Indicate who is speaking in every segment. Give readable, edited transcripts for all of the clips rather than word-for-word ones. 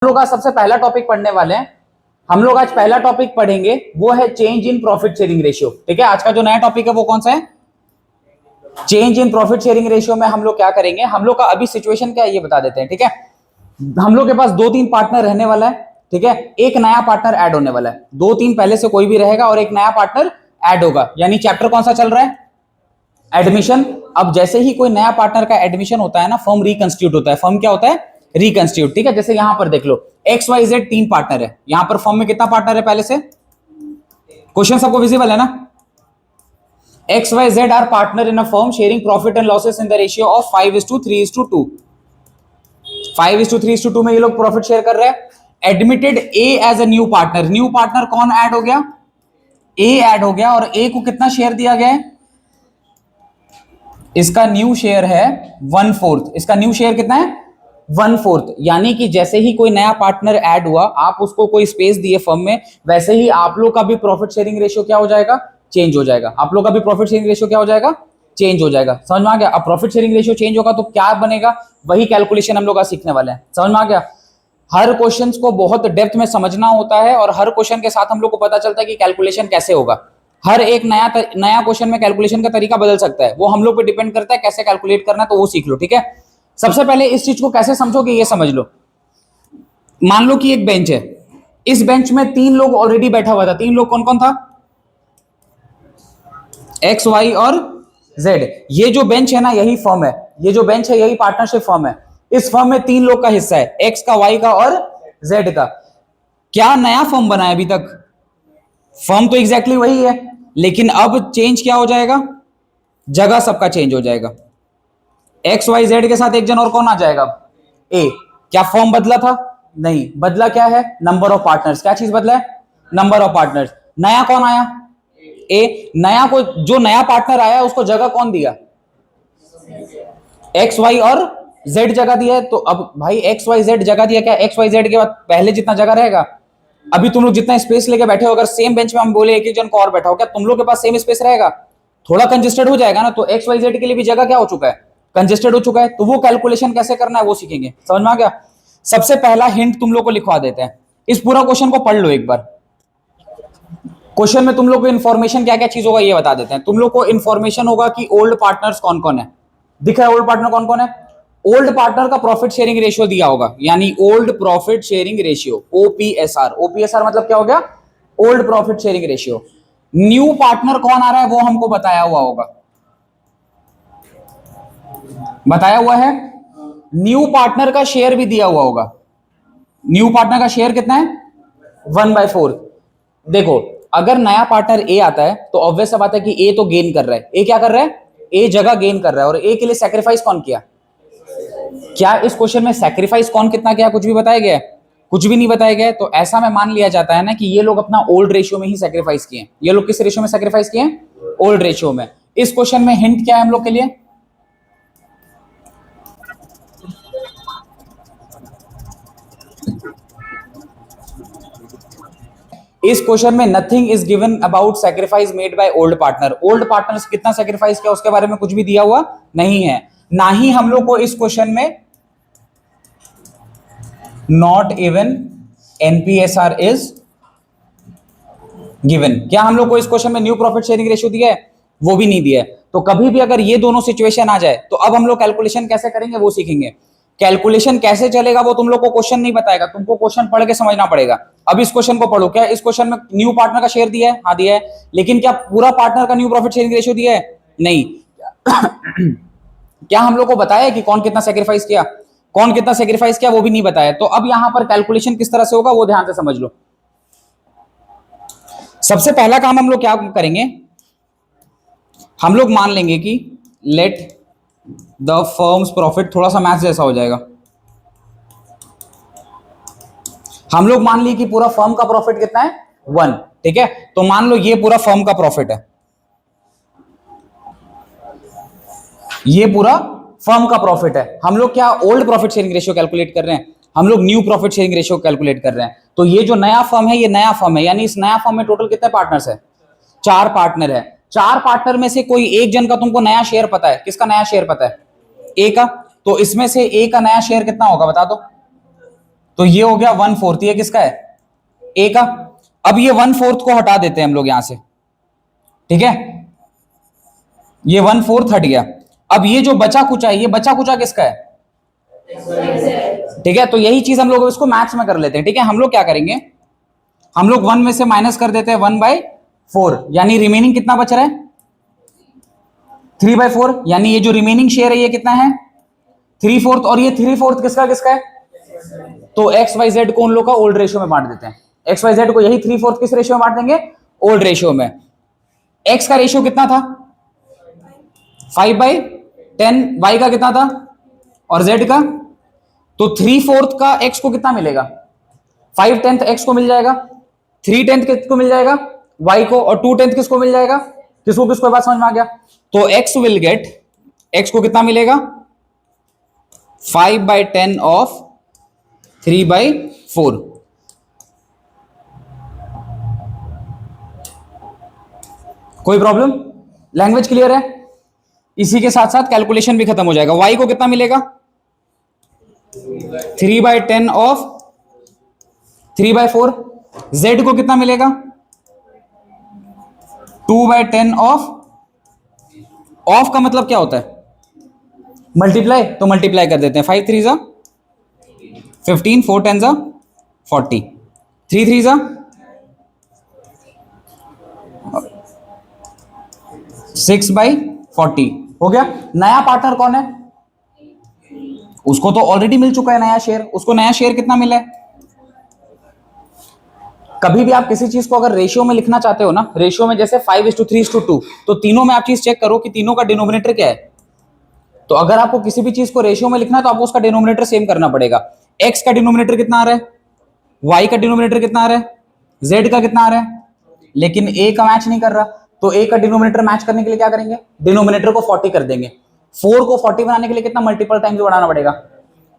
Speaker 1: लोग आज सबसे पहला टॉपिक पढ़ने वाले हैं। हम लोग आज पहला टॉपिक पढ़ेंगे वो है change in profit sharing ratio. ठीक है, आज का जो नया टॉपिक है वो कौन सा है? Change in profit sharing ratio में हम लोग क्या करेंगे, हम लोग का अभी सिचुएशन क्या है ये बता देते हैं। ठीक है, हम लोग के पास 2-3 पार्टनर रहने वाला है। ठीक है, एक नया पार्टनर ऐड होने वाला है। 2-3 पहले से कोई भी रहेगा और एक नया पार्टनर ऐड होगा। यानी चैप्टर कौन सा चल रहा है? एडमिशन। अब जैसे ही कोई नया पार्टनर का एडमिशन होता है ना, फर्म रिकंस्टिट्यूट होता है। फर्म क्या होता है? रिकंस्टिट्यूट। ठीक है, जैसे यहां पर देख लो XYZ 3 पार्टनर है। यहां पर फर्म में कितना पार्टनर है पहले से? क्वेश्चन सबको विजिबल है ना? XYZ are partner in a firm sharing profit and losses in the ratio of 5:3:2। 5:3:2 में ये लोग प्रॉफिट शेयर कर रहे हैं। Admitted A as a new partner. New partner कौन ऐड हो गया? A ऐड हो गया। और A को कितना शेयर दिया गया है? इसका न्यू शेयर है 1/4। इसका न्यू शेयर कितना है? 1/4। यानी कि जैसे ही कोई नया पार्टनर ऐड हुआ, आप उसको कोई स्पेस दिए फर्म में, वैसे ही आप लोग का भी प्रॉफिट शेयरिंग रेशियो क्या हो जाएगा? चेंज हो जाएगा। आप लोग का भी प्रॉफिट शेयरिंग रेशियो क्या हो जाएगा? चेंज हो जाएगा। समझ में आ गया? अब प्रॉफिट शेयरिंग रेशियो चेंज होगा तो क्या बनेगा, वही कैलकुलेशन हम लोग आज सीखने वाले हैं। समझ में आ गया? हर क्वेश्चन को बहुत डेप्थ में समझना होता है और हर क्वेश्चन के साथ हम लोग को पता चलता है कि कैलकुलेशन कैसे होगा। हर एक नया क्वेश्चन में कैलकुलेशन का तरीका बदल सकता है। वो हम लोग पे डिपेंड करता है कैसे कैलकुलेट करना है, तो वो सीख लो। ठीक है, सबसे पहले इस चीज को कैसे समझोगे ये समझ लो। मान लो कि एक बेंच है। इस बेंच में 3 लोग ऑलरेडी बैठा हुआ था। 3 लोग कौन कौन था? X, Y और Z। ये जो बेंच है ना, यही फर्म है। ये जो बेंच है यही पार्टनरशिप फर्म है। इस फर्म में 3 लोग का हिस्सा है, X का, Y का और Z का। क्या नया फर्म बना है? अभी तक फर्म तो एग्जैक्टली वही है, लेकिन अब चेंज क्या हो जाएगा? जगह सबका चेंज हो जाएगा। XYZ के साथ एक जन और कौन आ जाएगा? A। क्या फर्म बदला था? नहीं बदला। क्या है? Number of partners. क्या चीज बदला है? Number of partners. नया कौन आया? A। नया को, जो नया पार्टनर आया उसको जगह कौन दिया? X, Y और Z जगह दिया है। तो अब भाई XYZ जगह दिया, क्या XYZ के बाद पहले जितना जगह रहेगा? अभी तुम लोग जितना स्पेस लेके बैठे हो, अगर सेम बेंच में हम बोले एक जन को और बैठा हो, क्या तुम लोग के पास सेम स्पेस रहेगा? थोड़ा कंजेस्टेड हो जाएगा ना। तो XYZ के लिए भी जगह क्या हो चुका है? कंजेस्टेड हो चुका है। तो वो कैलकुलेशन कैसे करना है वो सीखेंगे। समझ में आ गया? सबसे पहला हिंट तुम लोग को लिखवा देते हैं। इस पूरा क्वेश्चन को पढ़ लो एक बार। क्वेश्चन में तुम लोग को इन्फॉर्मेशन क्या क्या चीज होगा ये बता देते हैं। तुम लोग को इन्फॉर्मेशन होगा कि ओल्ड पार्टनर्स कौन कौन है। दिख रहा है ओल्ड पार्टनर कौन कौन है? ओल्ड पार्टनर का प्रॉफिट शेयरिंग रेशियो दिया होगा, यानी old profit sharing ratio, OPSR। OPSR मतलब क्या हो गया? Old profit sharing ratio. New partner कौन आ रहा है वो हमको बताया हुआ होगा। बताया हुआ है। न्यू पार्टनर का शेयर भी दिया हुआ होगा। न्यू पार्टनर का शेयर कितना है? 1/4। देखो, अगर नया पार्टनर A आता है तो ऑब्वियस सा बात है कि A तो गेन कर रहा है। A क्या कर रहा है? A जगह गेन कर रहा है। और A के लिए सैक्रिफाइस कौन किया? क्या इस क्वेश्चन में सैक्रिफाइस कौन कितना किया कुछ भी बताया गया है? कुछ भी नहीं बताया गया है। तो ऐसा में मान लिया जाता है ना कि ये लोग अपना ओल्ड रेशियो में ही सैक्रिफाइस किए। ये लोग किस रेशियो में सैक्रिफाइस किए? ओल्ड रेशियो में। इस क्वेश्चन में हिंट क्या है हम लोग के लिए? इस क्वेश्चन में nothing is given about sacrifice made by old partner. Old partner से कितना सैक्रिफाइस किया उसके बारे में कुछ भी दिया हुआ नहीं है। ना ही हम लोग को इस क्वेश्चन में not even NPSR is given. क्या हम लोग को इस क्वेश्चन में न्यू प्रॉफिट शेयरिंग रेशियो दिया है? वो भी नहीं दिया है। तो कभी भी अगर ये दोनों सिचुएशन आ जाए तो अब हम लोग कैलकुलेशन कैसे करेंगे वो सीखेंगे। कैलकुलेशन कैसे चलेगा वो तुम लोग को क्वेश्चन नहीं बताएगा, तुमको क्वेश्चन पढ़ के समझना पड़ेगा। अब इस क्वेश्चन को पढ़ो। क्या इस क्वेश्चन में न्यू पार्टनर का शेयर दिया है? हाँ दिया है। लेकिन क्या पूरा पार्टनर का न्यू प्रॉफिट शेयरिंग रेशियो दिया है? नहीं। क्या हम लोग को बताया कि कौन कितना सेक्रीफाइस किया? कौन कितना सेक्रीफाइस किया वो भी नहीं बताया। तो अब यहां पर कैलकुलेशन किस तरह से होगा वो ध्यान से समझ लो। सबसे पहला काम हम लोग क्या करेंगे, हम लोग मान लेंगे कि लेट द फर्म्स प्रॉफिट, थोड़ा सा मैथ जैसा हो जाएगा। हम लोग मान ली कि पूरा फर्म का प्रॉफिट कितना है? 1। ठीक है, तो मान लो ये पूरा फर्म का प्रॉफिट है। ये पूरा फर्म का प्रॉफिट है। हम लोग क्या old profit sharing ratio calculate कर रहे हैं? हम लोग new profit sharing ratio calculate कर रहे हैं। तो ये जो नया फर्म है ये नया फर्म है, यानी इस नया फर्म में टोटल कितने पार्टनर्स है? 4 पार्टनर है। 4 पार्टनर में से कोई एक जन का तुमको नया शेयर पता है। किसका नया शेयर पता है? A का। तो इसमें से A का नया शेयर कितना होगा बता दो। तो ये हो गया 1/4, ये किसका है? ए का। अब ये 1/4 को हटा देते हैं हम लोग यहां से, ठीक है, ये 1/4 हट गया। अब ये जो बचा कुचा है, ये बचा कुचा किसका है? ठीक है, तो यही चीज हम लोग इसको मैथ्स में कर लेते हैं। ठीक है, हम लोग क्या करेंगे, हम लोग 1 में से माइनस कर देते हैं 1/4, यानी रिमेनिंग कितना बच रहा है? 3/4, यानी ये जो रिमेनिंग शेयर है ये कितना है? 3/4, और ये 3/4 किसका किसका है? तो एक्स वाई जेड को उन लोग का ओल्ड रेशियो में बांट देते हैं। एक्स वाई जेड को यही 3/4 किस रेशियो में बांट देंगे? ओल्ड रेशियो में। एक्स का रेशियो कितना था? 5/10। वाई का कितना था? और जेड का? तो 3/4 का एक्स को कितना मिलेगा? 5/10 एक्स को मिल जाएगा, 3/10 किसको मिल जाएगा? वाई को, और 2/10 किसको मिल जाएगा? किसको किसको बात समझ में आ गया? तो एक्स विल गेट, एक्स को कितना मिलेगा? 5/10 ऑफ 3/4। कोई प्रॉब्लम? लैंग्वेज क्लियर है? इसी के साथ साथ कैलकुलेशन भी खत्म हो जाएगा। वाई को कितना मिलेगा? 3/10 ऑफ 3/4। जेड को कितना मिलेगा? 2/10 ऑफ का मतलब क्या होता है? मल्टीप्लाई, तो मल्टीप्लाई कर देते हैं। 5 3 जा 15, 4 10 जा 40, 3 3 जा 6/40। हो गया। नया पार्टनर कौन है? उसको तो ऑलरेडी मिल चुका है नया शेयर। उसको नया शेयर कितना मिला है? कभी भी आप किसी चीज को अगर रेशियो में लिखना चाहते हो ना, रेशियो में जैसे 5:3:2, तो तीनों में आप चीज चेक करो कि तीनों का डिनोमिनेटर क्या है। तो अगर आपको किसी भी चीज को रेशियो में लिखना है तो आपको उसका डिनोमिनेटर सेम करना पड़ेगा। एक्स का डिनोमिनेटर कितना आ रहा है? वाई का डिनोमिनेटर कितना आ रहा है? जेड का कितना आ रहा है? लेकिन ए का मैच नहीं कर रहा, तो ए का डिनोमिनेटर मैच करने के लिए क्या करेंगे? डिनोमिनेटर को 40 कर देंगे। 4 को 40 बनाने के लिए कितना मल्टीपल टाइम्स बढ़ाना पड़ेगा?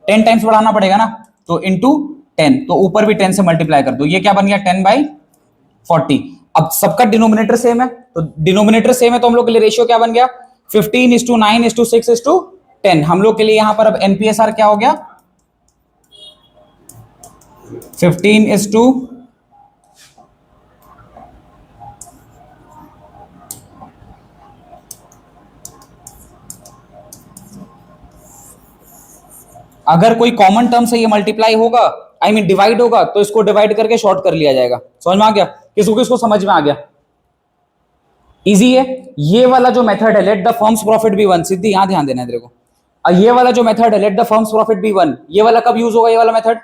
Speaker 1: 10 टाइम्स बढ़ाना पड़ेगा ना, तो इंटू 10, तो ऊपर भी 10 से मल्टीप्लाई कर दो। ये क्या बन गया? 10/40। अब सबका डिनोमिनेटर सेम है, तो डिनोमिनेटर सेम है तो हम लोग के लिए रेशियो क्या बन गया? 15:9:6:10। हम लोग के लिए यहां पर अब एनपीएसआर क्या हो गया? 15:, अगर कोई कॉमन टर्म से ये मल्टीप्लाई होगा, आई मीन डिवाइड होगा, तो इसको डिवाइड करके शॉर्ट कर लिया जाएगा। समझ में आ गया? किसको किसको समझ में आ गया? इजी है। ये वाला जो मेथड है, let the firm's profit be 1, सिद्धि यहां ध्यान देना है तेरे को। ये वाला जो मेथड है, let the firm's profit be 1, ये वाला कब यूज होगा? ये वाला मेथड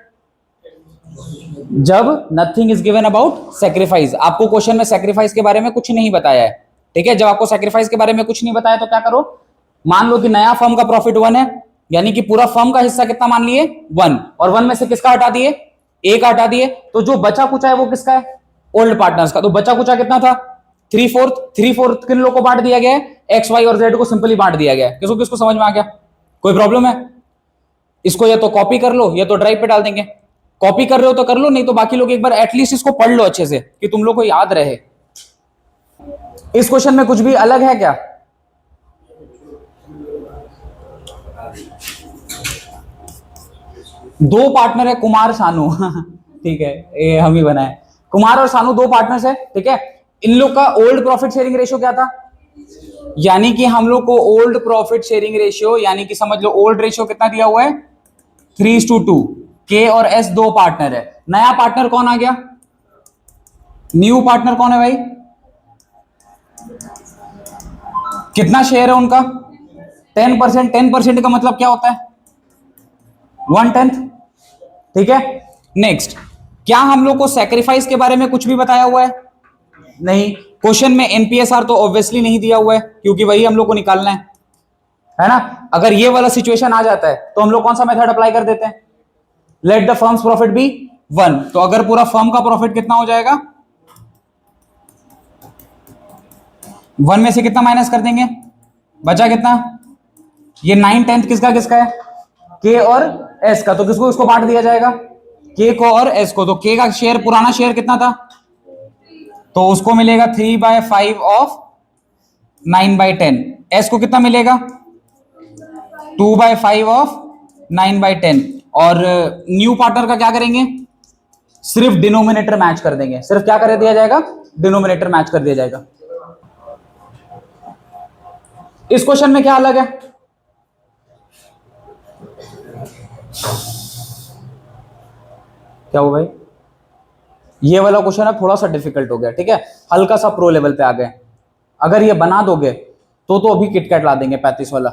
Speaker 1: जब nothing is given about sacrifice. आपको क्वेश्चन में सेक्रीफाइस के बारे में कुछ नहीं बताया है, ठीक है। जब आपको सेक्रीफाइस के बारे में कुछ नहीं बताया तो क्या करो, मान लो कि नया फर्म का प्रॉफिट 1 है, यानी कि पूरा फर्म का हिस्सा कितना मान लिए? 1, और 1 में से किसका हटा दिए? ए का हटा दिए, तो जो बचा कुचा है वो किसका है? ओल्ड पार्टनर्स का। तो बचा कुचा कितना था? 3/4। 3/4 किन लोगों को बांट दिया गया है? एक्स वाई और जेड को सिंपली बांट दिया गया है। किसको किसको समझ में आ गया? कोई प्रॉब्लम है? इसको या तो कॉपी कर लो या तो ड्राइव पे डाल देंगे। कॉपी कर रहे हो तो कर लो, नहीं तो बाकी लोग एक बार एटलीस्ट इसको पढ़ लो अच्छे से कि तुम लोग को याद रहे। इस क्वेश्चन में कुछ भी अलग है क्या? दो पार्टनर है, कुमार सानू ठीक है, ये हम ही बनाए। कुमार और सानू दो पार्टनर्स है, ठीक है। इन लोग का ओल्ड प्रॉफिट शेयरिंग रेशियो क्या था? यानी कि हम लोग को ओल्ड प्रॉफिट शेयरिंग रेशियो, यानी कि समझ लो ओल्ड रेशियो कितना दिया हुआ है? 3:2। के और एस दो पार्टनर है। नया पार्टनर कौन आ गया? न्यू पार्टनर कौन है भाई? कितना शेयर है उनका? 10%। 10% का मतलब क्या होता है? 1/10, ठीक है। नेक्स्ट, क्या हम लोग को सैक्रिफाइस के बारे में कुछ भी बताया हुआ है? नहीं। क्वेश्चन में एनपीएसआर तो ऑब्वियसली नहीं दिया हुआ है, क्योंकि वही हम लोग को निकालना है ना। अगर ये वाला सिचुएशन आ जाता है तो हम लोग कौन सा मेथड अप्लाई कर देते हैं? Let the firm's profit be 1। तो अगर पूरा फर्म का प्रॉफिट कितना हो जाएगा? 1 में से कितना माइनस कर देंगे? बचा कितना? ये 9/10 किसका किसका है? के और एस का। तो किसको इसको बांट दिया जाएगा? के को और एस को। तो के का शेयर, पुराना शेयर कितना था? तो उसको मिलेगा 3/5 ऑफ 9/10। एस को कितना मिलेगा? 2/5 ऑफ 9/10। और न्यू पार्टनर का क्या करेंगे, सिर्फ डिनोमिनेटर मैच कर देंगे। सिर्फ क्या कर दिया जाएगा, डिनोमिनेटर मैच कर दिया जाएगा। इस क्वेश्चन में क्या अलग है, क्या हुआ भाई, ये वाला क्वेश्चन है थोड़ा सा डिफिकल्ट हो गया, ठीक है, हल्का सा प्रो लेवल पे आ गए। अगर ये बना दोगे तो अभी किटकैट ला देंगे 35 वाला।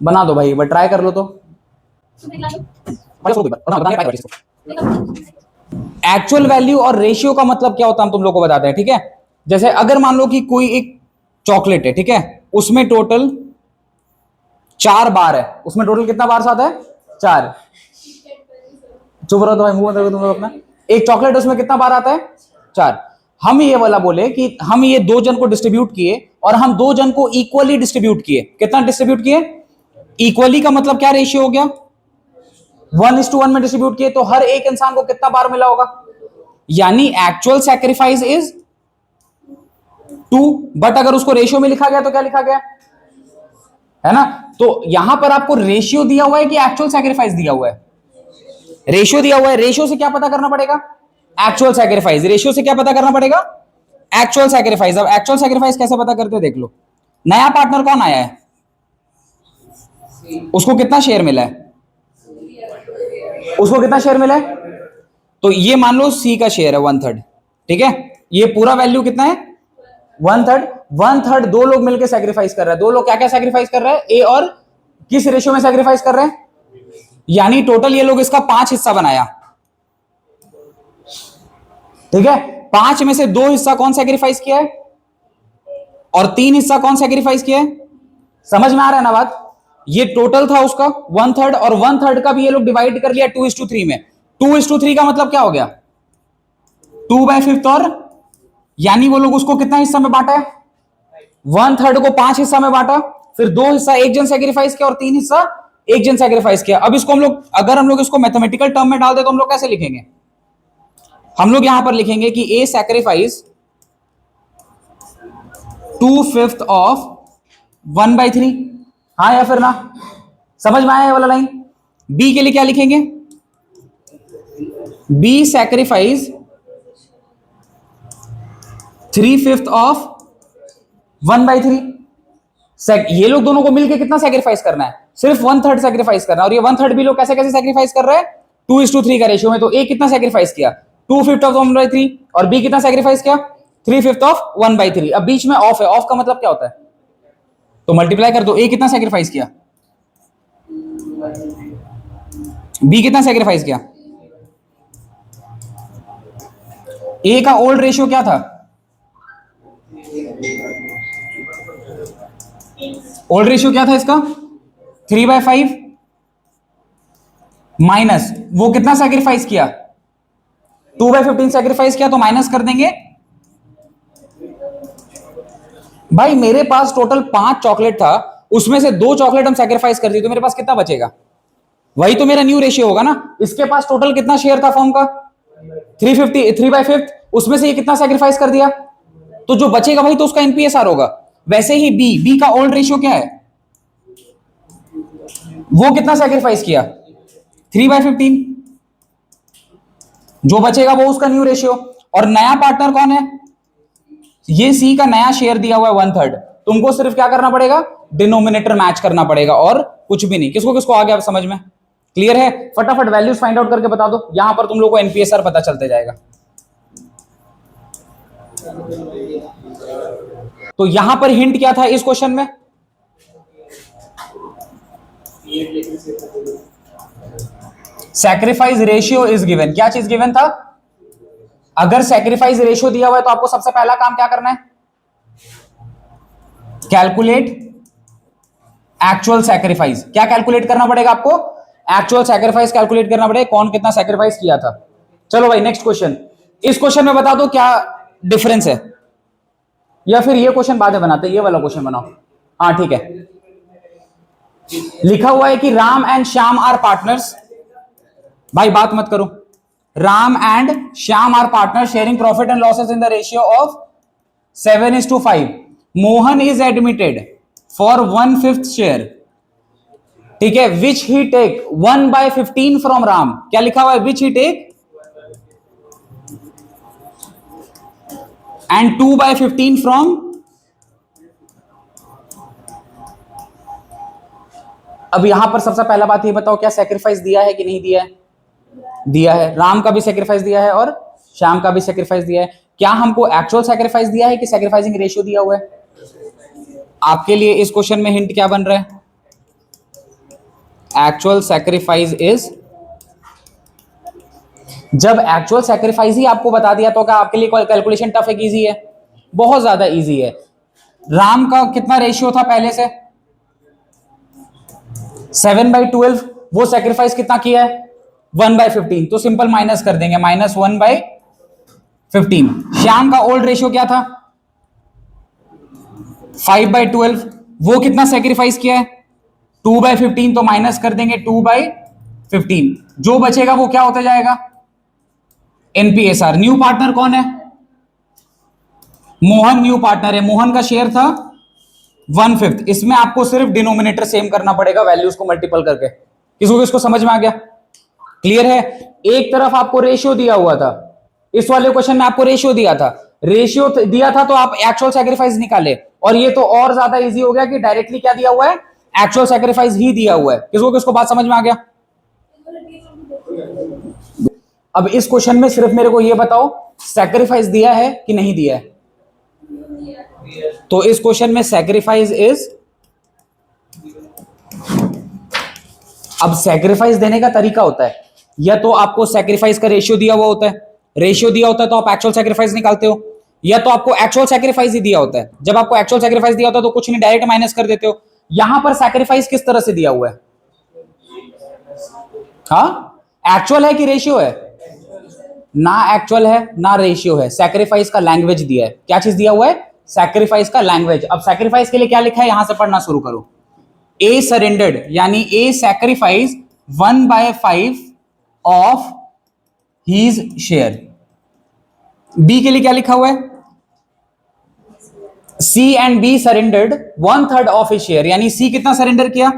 Speaker 1: बना दो भाई, एक बार ट्राई कर लो तो। एक्चुअल वैल्यू और रेशियो का मतलब क्या होता है हम तुम लोग को बताते हैं, ठीक है। जैसे अगर मान लो कि कोई एक चॉकलेट है, ठीक है, उसमें टोटल 4 बार है, उसमें टोटल कितना बार आता है, 4। चुप रहो तो भाई, मुंह बंद करो तुम लोग अपना। एक चॉकलेट उसमें कितना बार आता है, 4। हम ये वाला बोले कि हम ये 2 जन को डिस्ट्रीब्यूट किए और हम 2 जन को इक्वली डिस्ट्रीब्यूट किए। कितना डिस्ट्रीब्यूट किए, इक्वली का मतलब क्या रेशियो हो गया, 1:1 में डिस्ट्रीब्यूट किए, तो हर एक इंसान को कितना बार मिला होगा, यानी एक्चुअल सैक्रिफाइस इज 2। बट अगर उसको रेशियो में लिखा गया तो क्या लिखा गया है ना। तो यहां पर आपको रेशियो दिया हुआ है कि एक्चुअल सैक्रिफाइस दिया हुआ है, रेशियो दिया हुआ है। रेशियो से क्या पता करना पड़ेगा, एक्चुअल सैक्रिफाइस। रेशियो से क्या पता करना पड़ेगा, एक्चुअल सैक्रिफाइस। अब एक्चुअल सैक्रिफाइस कैसे पता करते हो, देख लो। नया पार्टनर कौन आया है, उसको कितना शेयर मिला है, उसको कितना शेयर मिला है, तो ये मान लो सी का शेयर है 1/3, ठीक है। ये पूरा वैल्यू कितना है, 1/3। 1/3 2 लोग मिलकर सैक्रिफाइस कर रहे हैं। 2 लोग क्या क्या सैक्रिफाइस कर रहे हैं, ए और किस रेशियो में सैक्रिफाइस कर रहे हैं, यानी टोटल ये लोग इसका 5 हिस्सा बनाया, ठीक है। 5 में से 2 हिस्सा कौन सैक्रिफाइस किया है और 3 हिस्सा कौन सैक्रिफाइस किया है, समझ में आ रहा है ना बात। ये टोटल था उसका 1/3 और 1/3 का भी ये लोग डिवाइड कर लिया 2:3 में। 2:3 का मतलब क्या हो गया, 2/5, और यानी वो लोग उसको कितना हिस्सा में बांटा है, 1/3 को 5 हिस्सा में बांटा, फिर 2 हिस्सा एक जन सैक्रिफाइस किया और 3 हिस्सा एक जन सैक्रिफाइस किया। अब इसको हम लोग, अगर हम लोग इसको मैथमेटिकल टर्म में डाल दे तो हम लोग कैसे लिखेंगे, हम लोग यहां पर लिखेंगे कि ए सैक्रिफाइस 2/5 ऑफ 1/3, हाँ या फिर ना, समझ में आया ये वाला लाइन। बी के लिए क्या लिखेंगे, बी सैक्रिफाइस 3/5 ऑफ 1/3। ये लोग दोनों को मिलकर कितना सैक्रिफाइस करना है, सिर्फ 1/3 सैक्रिफाइस करना है। और ये 1/3 भी लोग कैसे कैसे सैक्रिफाइस कर रहे हैं, 2:3 का रेशियो में। तो ए कितना सैक्रिफाइस किया, 2/5 ऑफ 1/3, और बी कितना सैक्रिफाइस किया, 3/5 ऑफ 1/3। अब बीच में ऑफ है, ऑफ का मतलब क्या होता है, तो मल्टीप्लाई कर दो। ए कितना सैक्रिफाइस किया, बी कितना सैक्रिफाइस किया। ए का ओल्ड रेशियो क्या था, ओल्ड रेशियो क्या था इसका, 3/5 माइनस वो कितना सैक्रिफाइस किया, 2/15 सैक्रिफाइस किया, तो माइनस कर देंगे। भाई मेरे पास टोटल 5 चॉकलेट था, उसमें से 2 चॉकलेट हम सैक्रिफाइस कर दिए, तो मेरे पास कितना बचेगा, वही तो मेरा न्यू रेशियो होगा ना। इसके पास टोटल कितना शेयर था फॉर्म का, 3/5, उसमें से ये कितना सैक्रिफाइस कर दिया, तो जो बचेगा भाई तो उसका एनपीएसआर होगा। वैसे ही बी का ओल्ड रेशियो क्या है, वो कितना सैक्रिफाइस किया, 3/15, जो बचेगा वो उसका न्यू रेशियो। और नया पार्टनर कौन है, ये सी का नया शेयर दिया हुआ है 1/3। तुमको सिर्फ क्या करना पड़ेगा, डिनोमिनेटर मैच करना पड़ेगा और कुछ भी नहीं। किसको किसको आ गया समझ में, क्लियर है। फटाफट वैल्यूज फाइंड आउट करके बता दो, यहां पर तुम लोग को एनपीएसआर पता चलते जाएगा। तो यहां पर हिंट क्या था इस क्वेश्चन में, सैक्रिफाइस रेशियो इज गिवन। क्या चीज गिवन था, अगर सैक्रिफाइस रेशियो दिया हुआ है तो आपको सबसे पहला काम क्या करना है, कैलकुलेट एक्चुअल सैक्रिफाइस। क्या कैलकुलेट करना पड़ेगा आपको, एक्चुअल सैक्रिफाइस कैलकुलेट करना पड़ेगा, कौन कितना सैक्रिफाइस किया था। चलो भाई नेक्स्ट क्वेश्चन। इस क्वेश्चन में बता दो क्या डिफरेंस है, या फिर ये क्वेश्चन बाद में बनाते, ये वाला क्वेश्चन बनाओ। हाँ ठीक है, लिखा हुआ है कि Ram and Shyam are partners. भाई बात मत करो, Ram and Shyam are partner sharing profit and losses in the ratio of 7:5। Mohan is admitted for 1/5 share, ठीक है, which he take 1/15 from Ram, क्या लिखा हुआ है, which he take and 2/15 from. अब यहां पर सबसे पहला बात ये बताओ, क्या सेक्रीफाइस दिया है कि नहीं दिया है? दिया है। राम का भी सेक्रीफाइस दिया है और श्याम का भी सेक्रीफाइस दिया है। क्या हमको एक्चुअल सेक्रीफाइस दिया है कि सेक्रीफाइसिंग रेशियो दिया हुआ है? आपके लिए इस क्वेश्चन में हिंट क्या बन रहा है? एक्चुअल सेक्रीफाइस इज, जब एक्चुअल सेक्रीफाइस ही आपको बता दिया तो क्या आपके लिए कैलकुलेशन टफ है कि इजी है? बहुत ज्यादा इजी है। राम का कितना रेशियो था पहले से? 7/12। वो सेक्रीफाइस कितना किया है? 1/15। तो सिंपल माइनस कर देंगे, -1/15। श्याम का ओल्ड रेशियो क्या था? 5/12। वो कितना सेक्रीफाइस किया है? 2/15। तो माइनस कर देंगे 2/15। जो बचेगा वो क्या होता जाएगा? एनपीएसआर। न्यू पार्टनर कौन है? मोहन न्यू पार्टनर है। मोहन का शेयर था 1/5। इसमें आपको सिर्फ डिनोमिनेटर सेम करना पड़ेगा, वैल्यूज को मल्टीपल करके। किसको किसको समझ में आ गया? क्लियर है? एक तरफ आपको रेशियो दिया हुआ था, इस वाले क्वेश्चन में आपको रेशियो दिया था, रेशियो दिया था तो आप एक्चुअल सैक्रिफाइस निकाले, और ये तो और ज्यादा इजी हो गया कि डायरेक्टली क्या दिया हुआ है? एक्चुअल सैक्रिफाइस ही दिया हुआ है। किसको किसको बात समझ में आ गया? अब इस क्वेश्चन में सिर्फ मेरे को ये बताओ, सैक्रिफाइस दिया है कि नहीं दिया है? तो इस क्वेश्चन में सैक्रिफाइस इज, अब सैक्रिफाइस देने का तरीका होता है, या तो आपको सैक्रिफाइस का रेशियो दिया हुआ होता है, रेशियो दिया होता है तो आप एक्चुअल सैक्रिफाइस निकालते हो, या तो आपको एक्चुअल सैक्रिफाइस ही दिया होता है। जब आपको एक्चुअल सैक्रिफाइस दिया होता है तो कुछ नहीं, डायरेक्ट माइनस कर देते हो। यहां पर सैक्रिफाइस किस तरह से दिया हुआ है? हाँ, एक्चुअल है कि रेशियो है? ना एक्चुअल है ना रेशियो है, सैक्रिफाइस का लैंग्वेज दिया है। क्या चीज दिया हुआ है? सैक्रिफाइस का लैंग्वेज। अब सैक्रिफाइस के लिए क्या लिखा है यहां से पढ़ना शुरू करो। ए सरेंडर्ड, यानी A sacrifice 1/5 of his share. B के लिए क्या लिखा हुआ है? C and B surrendered 1/3 of his share, यानी सी कितना सरेंडर किया?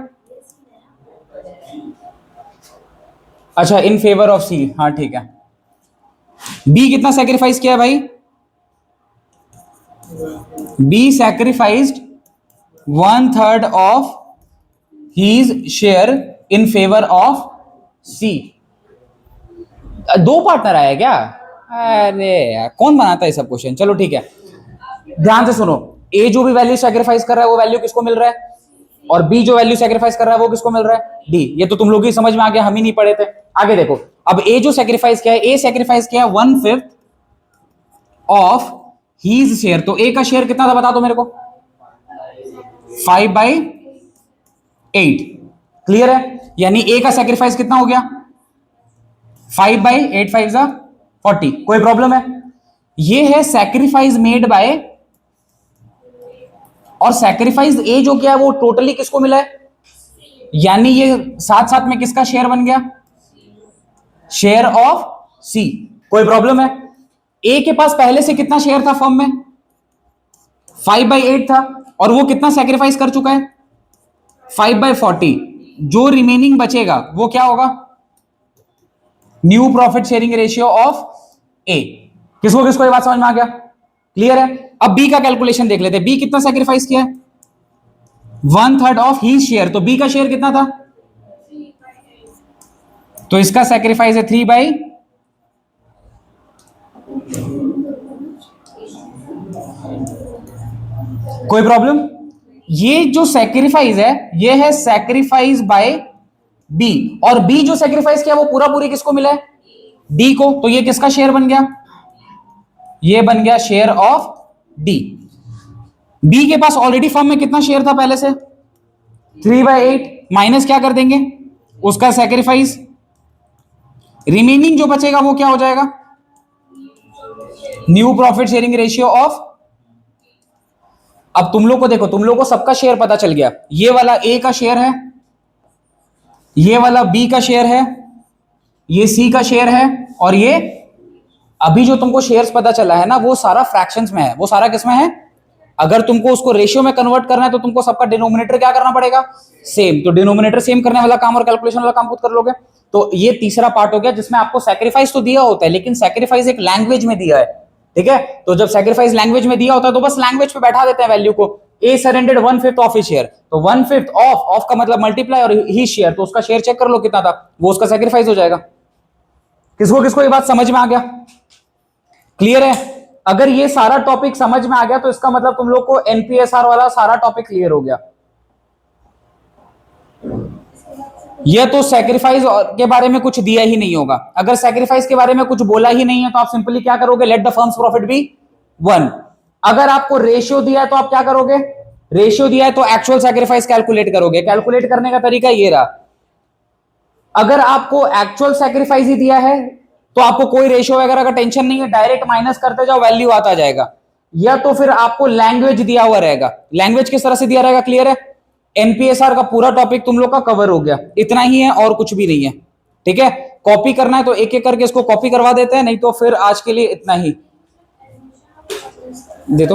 Speaker 1: अच्छा, इन फेवर ऑफ सी, हाँ ठीक है। बी कितना सैक्रिफाइस किया भाई? B sacrificed 1/3 of his share in favour of C. दो पार्टनर आया क्या? अरे यार, कौन बनाता है सब क्वेश्चन? चलो ठीक है, ध्यान से सुनो। ए जो भी वैल्यू सैक्रिफाइस कर रहा है वो वैल्यू किसको मिल रहा है? और बी जो वैल्यू सैक्रिफाइस कर रहा है वो किसको मिल रहा है? डी। ये तो तुम लोग ही समझ में आ गया, हम ही नहीं पढ़े थे। आगे देखो, अब ए जो सैक्रिफाइस किया है, ए सैक्रिफाइस किया है 1/5 ऑफ हीज शेयर। तो ए का शेयर कितना था बता दो मेरे को? 5/8। क्लियर है? यानी ए का सैक्रिफाइस कितना हो गया? 5/8, 5 जा 40। कोई प्रॉब्लम है? ये है सैक्रिफाइस मेड बाय, और सैक्रिफाइस ए जो किया है वो टोटली किसको मिला है? यानी ये साथ साथ में किसका शेयर बन गया? शेयर ऑफ सी। कोई प्रॉब्लम है? ए के पास पहले से कितना शेयर था फर्म में? 5/8 था, और वो कितना सैक्रिफाइस कर चुका है? 5/40। जो रिमेनिंग बचेगा वो क्या होगा? New profit sharing ratio of A. किसको किसको ये बात समझ में आ गया? क्लियर है? अब बी का कैलकुलेशन देख लेते हैं। बी कितना सैक्रिफाइस किया है? 1/3 ऑफ ही शेयर। तो बी का शेयर कितना था? तो इसका सैक्रिफाइस है 3/, कोई प्रॉब्लम? ये जो सैक्रिफाइस है ये है सैक्रिफाइस बाय बी, और बी जो सैक्रिफाइस किया वो पूरा पूरी किसको मिला है? डी को। तो ये किसका शेयर बन गया? ये बन गया शेयर ऑफ डी। बी के पास ऑलरेडी फर्म में कितना शेयर था पहले से? 3/8 माइनस क्या कर देंगे? उसका सैक्रिफाइस। रिमेनिंग जो बचेगा वो क्या हो जाएगा? New profit sharing ratio of. अब तुम लोग को देखो, तुम लोग को सबका शेयर पता चल गया। ये वाला ए का शेयर है, ये वाला बी का शेयर है, ये सी का शेयर है, और ये अभी जो तुमको शेयर्स पता चला है ना वो सारा फ्रैक्शंस में है। वो सारा किस में है? अगर तुमको उसको रेशियो में कन्वर्ट करना है तो तुमको सबका डिनोमिनेटर क्या करना पड़ेगा, सेम। तो डिनोमिनेटर सेम करने वाला काम और कैलकुलेशन वाला काम खुद कर लोगे। तो ये तीसरा पार्ट हो गया जिसमें आपको सैक्रिफाइस तो दिया होता है, लेकिन सैक्रिफाइस एक लैंग्वेज में दिया है, ठीक है। तो जब सैक्रिफाइस लैंग्वेज में दिया होता है तो बस लैंग्वेज पे बैठा देते हैं वैल्यू को। ए सरेंडर्ड 1/5 ऑफ हिज शेयर, तो 1/5 ऑफ का मतलब मल्टीप्लाई और ही शेयर, तो उसका शेयर चेक कर लो कितना था, वो उसका सैक्रिफाइस हो जाएगा। किसको किसको ये बात समझ में आ गया, क्लियर है? अगर ये सारा टॉपिक समझ में आ गया तो इसका मतलब तुम लोग को एनपीएसआर वाला सारा टॉपिक क्लियर हो गया। ये तो सैक्रिफाइस के बारे में कुछ दिया ही नहीं होगा। अगर सैक्रिफाइस के बारे में कुछ बोला ही नहीं है तो आप सिंपली क्या करोगे, let the firm's profit be 1। अगर आपको रेशियो दिया है तो आप क्या करोगे, रेशियो दिया है तो एक्चुअल सैक्रिफाइस कैलकुलेट करोगे। कैलकुलेट करने का तरीका ये रहा, अगर आपको एक्चुअल सैक्रिफाइस ही दिया है तो आपको कोई रेशियो वगैरह का टेंशन नहीं है, डायरेक्ट माइनस करते जाओ, वैल्यू आता जाएगा। या तो फिर आपको लैंग्वेज दिया हुआ रहेगा, लैंग्वेज किस तरह से दिया रहेगा, क्लियर है? एनपीएसआर का पूरा टॉपिक तुम लोग का कवर हो गया, इतना ही है और कुछ भी नहीं है, ठीक है। कॉपी करना है तो एक एक करके इसको कॉपी करवा देते हैं, नहीं तो फिर आज के लिए इतना ही दे दो।